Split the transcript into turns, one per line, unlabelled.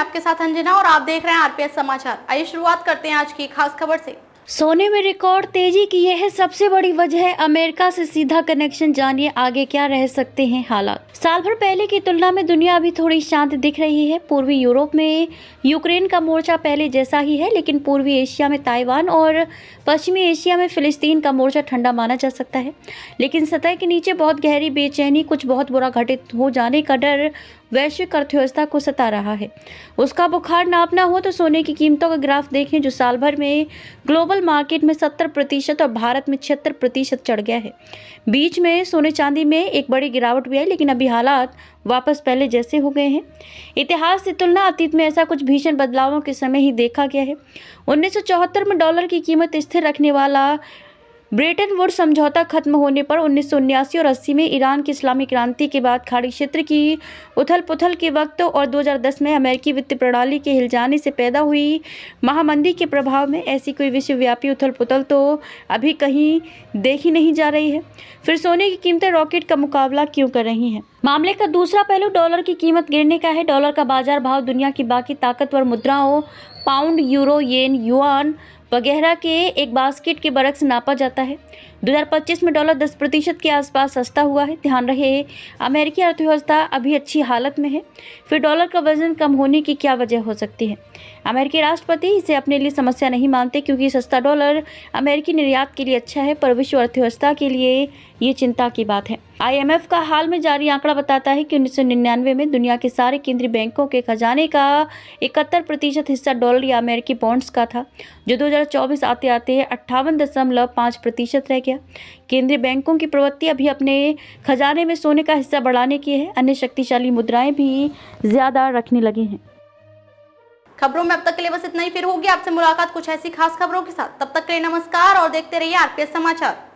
आपके साथ अंजना और आप देख रहे हैं आरपीएस समाचार। आइए शुरुआत करते हैं आज की खास खबर से।
सोने में रिकॉर्ड तेजी की यह सबसे बड़ी वजह है अमेरिका से सीधा कनेक्शन। जानिए आगे क्या रह सकते हैं हालात। साल भर पहले की तुलना में दुनिया अभी थोड़ी शांत दिख रही है। पूर्वी यूरोप में यूक्रेन का मोर्चा पहले जैसा ही है, लेकिन पूर्वी एशिया में ताइवान और पश्चिमी एशिया में फिलिस्तीन का मोर्चा ठंडा माना जा सकता है। लेकिन सतह के नीचे बहुत गहरी बेचैनी, कुछ बहुत बुरा घटित हो जाने का डर वैश्विक अर्थव्यवस्था को सता रहा है। उसका बुखार नापना हो तो सोने की कीमतों का ग्राफ देखें, जो साल भर में ग्लोबल मार्केट में 70% और भारत में 76% चढ़ गया है। बीच में सोने चांदी में एक बड़ी गिरावट भी आई, लेकिन अभी हालात वापस पहले जैसे हो गए हैं। इतिहास से तुलना अतीत में ऐसा कुछ भीषण बदलावों के समय ही देखा गया है। 1974 में डॉलर की कीमत स्थिर रखने वाला ब्रेटन वुड्स समझौता खत्म होने पर 1979 और 80 में ईरान की इस्लामी क्रांति के बाद खाड़ी क्षेत्र की उथल पुथल के वक्त और 2010 में अमेरिकी वित्तीय प्रणाली के हिल जाने से पैदा हुई महामंदी के प्रभाव में ऐसी कोई विश्वव्यापी उथल पुथल तो अभी कहीं देखी नहीं जा रही है। फिर सोने की कीमतें रॉकेट का मुकाबला क्यों कर रही हैं? मामले का दूसरा पहलू डॉलर की कीमत गिरने का है। डॉलर का बाजार भाव दुनिया की बाकी ताकतवर मुद्राओं पाउंड, यूरो, येन, युआन वगैरह के एक बास्केट के बरक्स नापा जाता है। 2025 में डॉलर 10% के आसपास सस्ता हुआ है। ध्यान रहे, अमेरिकी अर्थव्यवस्था अभी अच्छी हालत में है। फिर डॉलर का वजन कम होने की क्या वजह हो सकती है? अमेरिकी राष्ट्रपति इसे अपने लिए समस्या नहीं मानते, क्योंकि सस्ता डॉलर अमेरिकी निर्यात के लिए अच्छा है, पर विश्व अर्थव्यवस्था के लिए ये चिंता की बात है। IMF का हाल में जारी आंकड़ा बताता है कि 1999 में दुनिया के सारे केंद्रीय बैंकों के खजाने का 71% हिस्सा डॉलर या अमेरिकी बॉन्ड्स का था, जो 2024 आते आते 58.5% रह गया। केंद्रीय बैंकों की प्रवृत्ति अभी अपने खजाने में सोने का हिस्सा बढ़ाने की है। अन्य शक्तिशाली मुद्राएं भी ज्यादा रखने लगे हैं।
खबरों में अब तक के लिए बस इतना ही। फिर होगी आपसे मुलाकात कुछ ऐसी खास खबरों के साथ। तब तक के लिए नमस्कार और देखते रहिए आरपीएस समाचार।